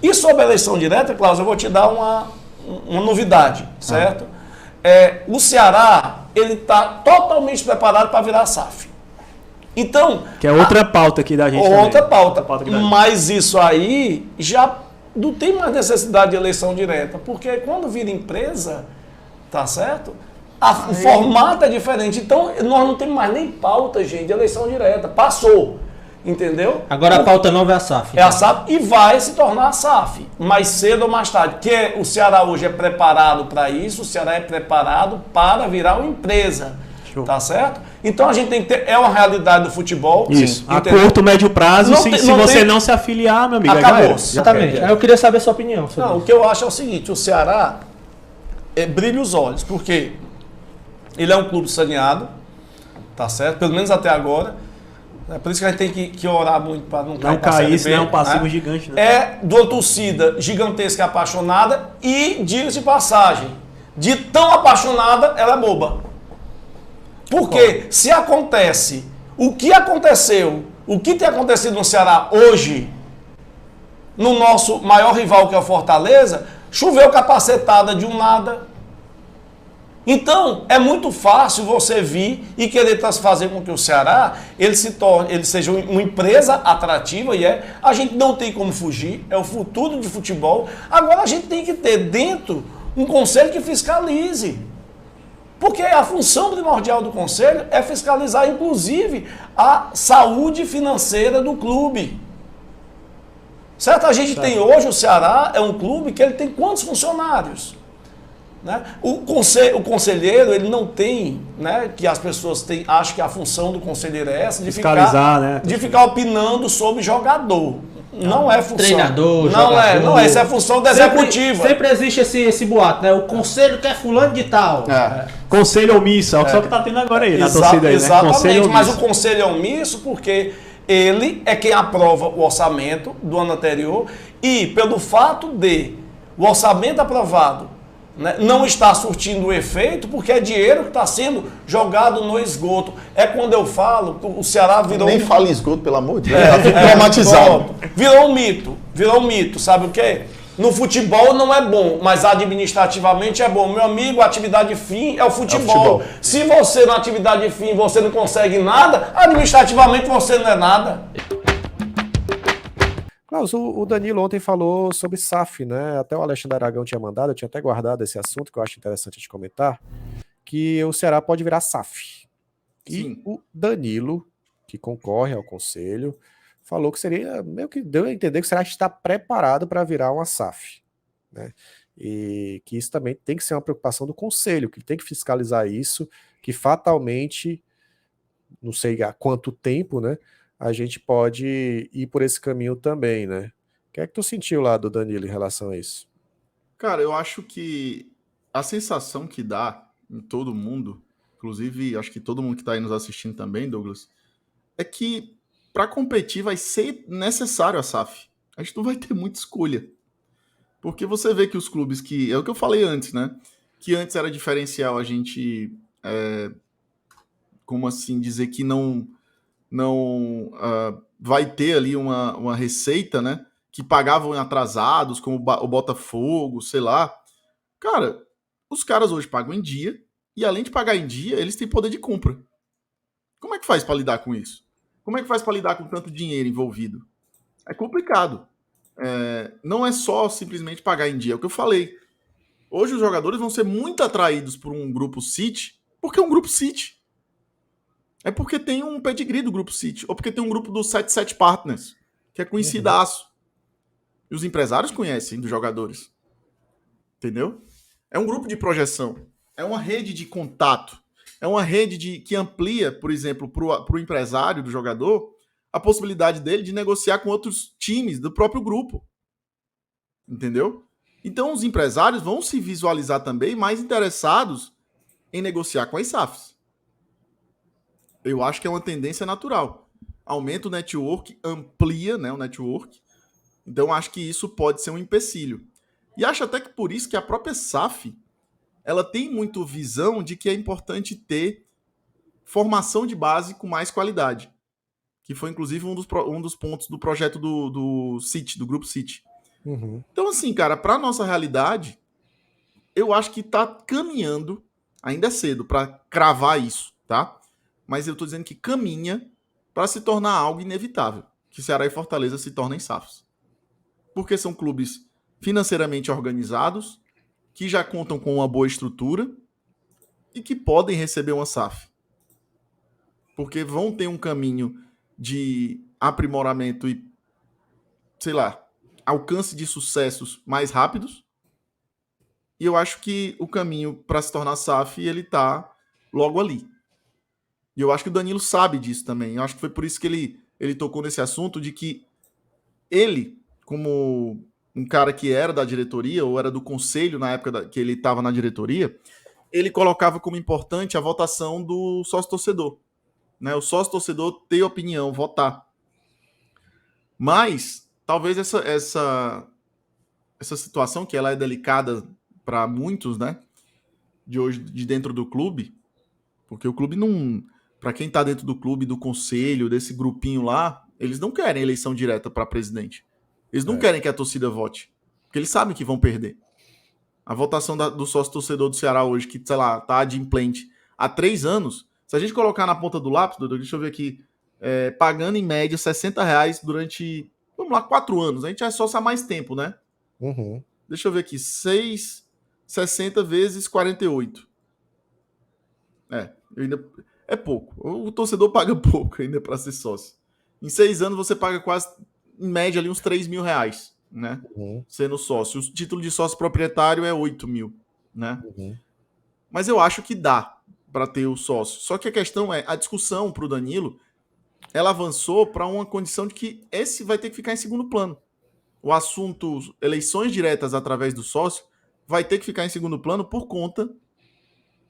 E sobre a eleição direta, Cláudio, eu vou te dar uma novidade, certo? O Ceará, ele está totalmente preparado para virar SAF. Então... Que é outra pauta aqui da gente outra também. pauta. Mas isso aí já não tem mais necessidade de eleição direta, porque quando vira empresa, tá certo? O formato é diferente. Então, nós não temos mais nem pauta, gente, de eleição direta. Passou. Entendeu? Agora a pauta nova é a SAF. É a SAF e vai se tornar a SAF, mais cedo ou mais tarde. Porque o Ceará hoje é preparado para isso, o Ceará é preparado para virar uma empresa. Show. Tá certo? Então a gente tem que ter. É uma realidade do futebol. Isso. A curto, médio prazo, se você não se afiliar, meu amigo, acabou. Exatamente. Aí eu queria saber a sua opinião sobre isso. O que eu acho é o seguinte: o Ceará brilha os olhos, porque ele é um clube saneado, tá certo? Pelo menos até agora. É por isso que a gente tem que orar muito para não cair, senão é um passivo gigante. Né? É de uma torcida gigantesca, apaixonada e, diga-se de passagem, de tão apaixonada, ela é boba. Porque se acontece o que aconteceu, o que tem acontecido no Ceará hoje, no nosso maior rival que é o Fortaleza, choveu capacetada de um nada. Então, é muito fácil você vir e querer fazer com que o Ceará ele seja uma empresa atrativa, a gente não tem como fugir, é o futuro de futebol. Agora a gente tem que ter dentro um conselho que fiscalize. Porque a função primordial do conselho é fiscalizar, inclusive, a saúde financeira do clube. Certo? A gente tem hoje, o Ceará é um clube que ele tem quantos funcionários? Né? O conselheiro, ele não tem, né, que as pessoas acham que a função do conselheiro é essa, de ficar opinando sobre jogador. Não é função. Treinador, jogador. Não é, essa é a função da executiva. Sempre existe esse boato, né? O conselho quer fulano de tal. Conselho omisso, só que tá tendo agora aí na torcida aí, né? Exatamente, mas o conselho é omisso porque ele é quem aprova o orçamento do ano anterior e pelo fato de o orçamento aprovado, né, não está surtindo o efeito porque é dinheiro que está sendo jogado no esgoto. É quando eu falo que o Ceará virou... Nem fala em esgoto, pelo amor de Deus. Fica traumatizado. Virou um mito. Sabe o quê? No futebol não é bom, mas administrativamente é bom. Meu amigo, a atividade fim é o futebol. Se você na atividade fim você não consegue nada, administrativamente você não é nada. Klaus, o Danilo ontem falou sobre SAF, né? Até o Alexandre Aragão tinha mandado, eu tinha até guardado esse assunto, que eu acho interessante de comentar, que o Ceará pode virar SAF. Sim. E o Danilo, que concorre ao conselho, falou que seria, meio que deu a entender que o Ceará está preparado para virar uma SAF, né? E que isso também tem que ser uma preocupação do conselho, que tem que fiscalizar isso, que fatalmente, não sei há quanto tempo, né? A gente pode ir por esse caminho também, né? O que é que tu sentiu lá do Danilo em relação a isso? Cara, eu acho que a sensação que dá em todo mundo, inclusive acho que todo mundo que está aí nos assistindo também, Douglas, é que para competir vai ser necessário a SAF. A gente não vai ter muita escolha. Porque você vê que os clubes que... É o que eu falei antes, né? Que antes era diferencial a gente... como assim dizer que não vai ter ali uma receita, né, que pagavam atrasados, como o Botafogo, sei lá. Cara, os caras hoje pagam em dia, e além de pagar em dia, eles têm poder de compra. Como é que faz para lidar com isso? Como é que faz para lidar com tanto dinheiro envolvido? É complicado. Não é só simplesmente pagar em dia, é o que eu falei. Hoje os jogadores vão ser muito atraídos por um grupo City, porque é um grupo City. É porque tem um pedigree do Grupo City, ou porque tem um grupo do 77 Partners, que é conhecidaço. E os empresários conhecem dos jogadores. Entendeu? É um grupo de projeção. É uma rede de contato. É uma rede que amplia, por exemplo, para o empresário do jogador, a possibilidade dele de negociar com outros times do próprio grupo. Entendeu? Então os empresários vão se visualizar também mais interessados em negociar com as SAFs. Eu acho que é uma tendência natural. Aumenta o network, amplia, né, o network. Então, acho que isso pode ser um empecilho. E acho até que por isso que a própria SAF ela tem muito visão de que é importante ter formação de base com mais qualidade. Que foi, inclusive, um dos pontos do projeto do City, do Grupo City. Uhum. Então, assim, cara, para nossa realidade, eu acho que tá caminhando, ainda é cedo para cravar isso, tá? Mas eu tô dizendo que caminha para se tornar algo inevitável, que Ceará e Fortaleza se tornem SAFs. Porque são clubes financeiramente organizados, que já contam com uma boa estrutura e que podem receber uma SAF. Porque vão ter um caminho de aprimoramento e, sei lá, alcance de sucessos mais rápidos. E eu acho que o caminho para se tornar SAF, ele tá logo ali. E eu acho que o Danilo sabe disso também. Eu acho que foi por isso que ele tocou nesse assunto de que ele, como um cara que era da diretoria, ou era do conselho na época que ele estava na diretoria, ele colocava como importante a votação do sócio-torcedor. Né? O sócio-torcedor ter opinião, votar. Mas, talvez essa situação, que ela é delicada para muitos, né? De hoje, de dentro do clube, porque o clube não... Para quem está dentro do clube, do conselho, desse grupinho lá, eles não querem eleição direta para presidente. Eles não querem que a torcida vote. Porque eles sabem que vão perder. A votação do sócio-torcedor do Ceará hoje, que, sei lá, tá adimplente há 3 anos, se a gente colocar na ponta do lápis, Dudu, deixa eu ver aqui, pagando em média R$60 durante, vamos lá, 4 anos. A gente é sócio há mais tempo, né? Uhum. Deixa eu ver aqui, 60 vezes 48. É pouco. O torcedor paga pouco ainda para ser sócio. Em 6 anos você paga quase, em média, ali uns R$3.000, né? Uhum. Sendo sócio. O título de sócio proprietário é 8 mil, né? Uhum. Mas eu acho que dá para ter o sócio. Só que a questão é, a discussão para o Danilo, ela avançou para uma condição de que esse vai ter que ficar em segundo plano. O assunto eleições diretas através do sócio vai ter que ficar em segundo plano por conta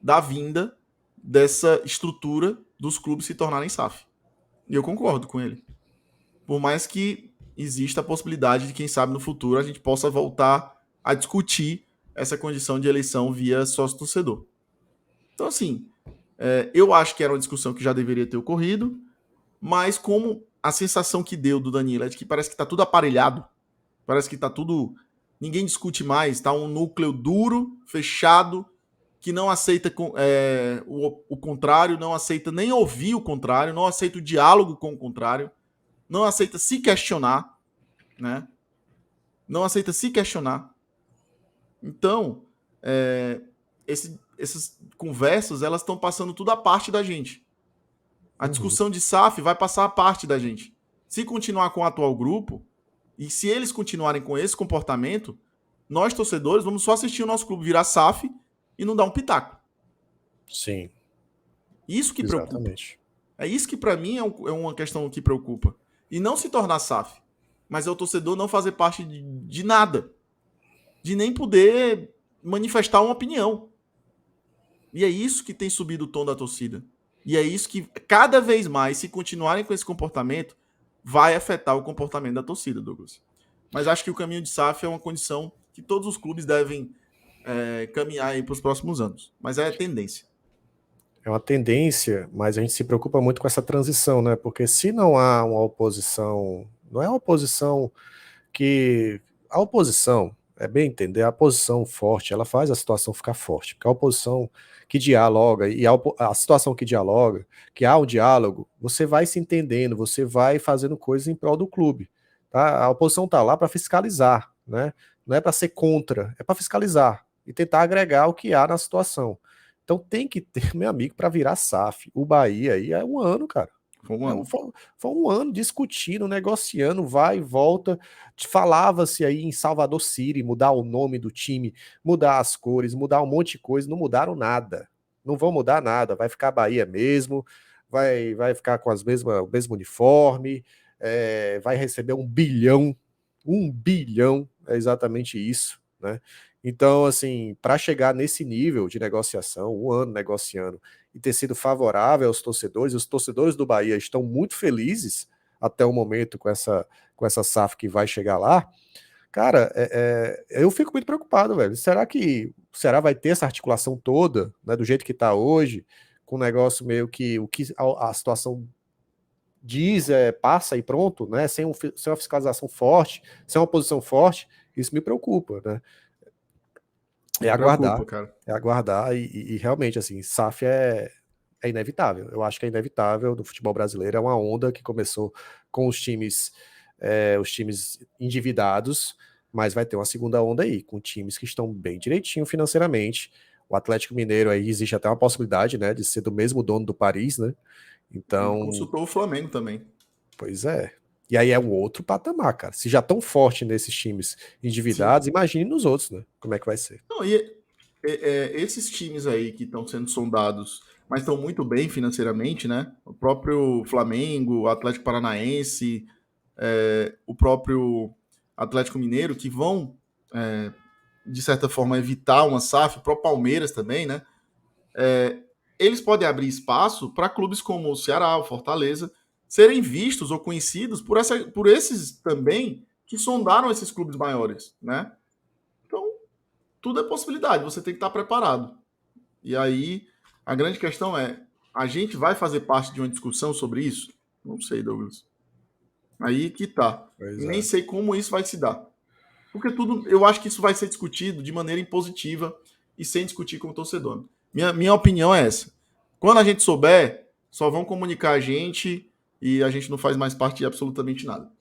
da vinda dessa estrutura dos clubes se tornarem SAF. E eu concordo com ele. Por mais que exista a possibilidade de, quem sabe, no futuro a gente possa voltar a discutir essa condição de eleição via sócio-torcedor. Então, assim, eu acho que era uma discussão que já deveria ter ocorrido, mas como a sensação que deu do Danilo é de que parece que está tudo aparelhado, parece que está tudo... Ninguém discute mais, está um núcleo duro, fechado, que não aceita o contrário, não aceita nem ouvir o contrário, não aceita o diálogo com o contrário, não aceita se questionar, né? Não aceita se questionar. Então, essas conversas, elas estão passando tudo a parte da gente. A discussão de SAF vai passar a parte da gente. Se continuar com o atual grupo, e se eles continuarem com esse comportamento, nós, torcedores, vamos só assistir o nosso clube virar SAF e não dar um pitaco. Sim. Isso que Exatamente. preocupa. É isso que, para mim, é uma questão que preocupa. E não se tornar SAF, mas é o torcedor não fazer parte de nada. De nem poder manifestar uma opinião. E é isso que tem subido o tom da torcida. E é isso que, cada vez mais, se continuarem com esse comportamento, vai afetar o comportamento da torcida, Douglas. Mas acho que o caminho de SAF é uma condição que todos os clubes devem caminhar aí para os próximos anos. Mas é a tendência. É uma tendência, mas a gente se preocupa muito com essa transição, né? Porque se não há uma oposição, não é uma oposição que... A oposição, é bem entender, a oposição forte, ela faz a situação ficar forte. Porque a oposição que dialoga, e a situação que dialoga, que há um diálogo, você vai se entendendo, você vai fazendo coisas em prol do clube. Tá? A oposição está lá para fiscalizar, né? Não é para ser contra, é para fiscalizar e tentar agregar o que há na situação. Então tem que ter, meu amigo, para virar SAF. O Bahia aí é um ano, cara. Foi um ano. Foi um ano discutindo, negociando, vai e volta. Falava-se aí em Salvador City, mudar o nome do time, mudar as cores, mudar um monte de coisa. Não mudaram nada. Não vão mudar nada. Vai ficar Bahia mesmo, vai ficar com o mesmo uniforme, vai receber 1 bilhão. 1 bilhão, é exatamente isso, né? Então, assim, para chegar nesse nível de negociação, 1 ano negociando, e ter sido favorável aos torcedores, os torcedores do Bahia estão muito felizes até o momento com essa SAF que vai chegar lá. Cara, eu fico muito preocupado, velho. Será que o Ceará vai ter essa articulação toda, né, do jeito que está hoje, com o negócio meio que o que a situação diz, passa e pronto, né, sem uma fiscalização forte, sem uma posição forte? Isso me preocupa, né? Me preocupa, cara. É aguardar e realmente, assim, SAF é inevitável. Eu acho que é inevitável no futebol brasileiro. É uma onda que começou com os times endividados, mas vai ter uma segunda onda aí, com times que estão bem direitinho financeiramente. O Atlético Mineiro aí existe até uma possibilidade, né, de ser do mesmo dono do Paris, né? Então, Consultou o Flamengo também. pois é. E aí é um outro patamar, cara. Se já tão forte nesses times endividados, imagine nos outros, né? Como é que vai ser? Não, esses times aí que estão sendo sondados, mas estão muito bem financeiramente, né? O próprio Flamengo, o Atlético Paranaense, o próprio Atlético Mineiro, que vão, de certa forma, evitar uma SAF, o próprio Palmeiras também, né? Eles podem abrir espaço para clubes como o Ceará, o Fortaleza, serem vistos ou conhecidos por esses também que sondaram esses clubes maiores, né? Então, tudo é possibilidade, você tem que estar preparado. E aí, a grande questão é, a gente vai fazer parte de uma discussão sobre isso? Não sei, Douglas. Aí que tá. Pois Nem é. sei como isso vai se dar. Porque eu acho que isso vai ser discutido de maneira impositiva e sem discutir com o torcedor. Minha opinião é essa. Quando a gente souber, só vão comunicar a gente e a gente não faz mais parte de absolutamente nada.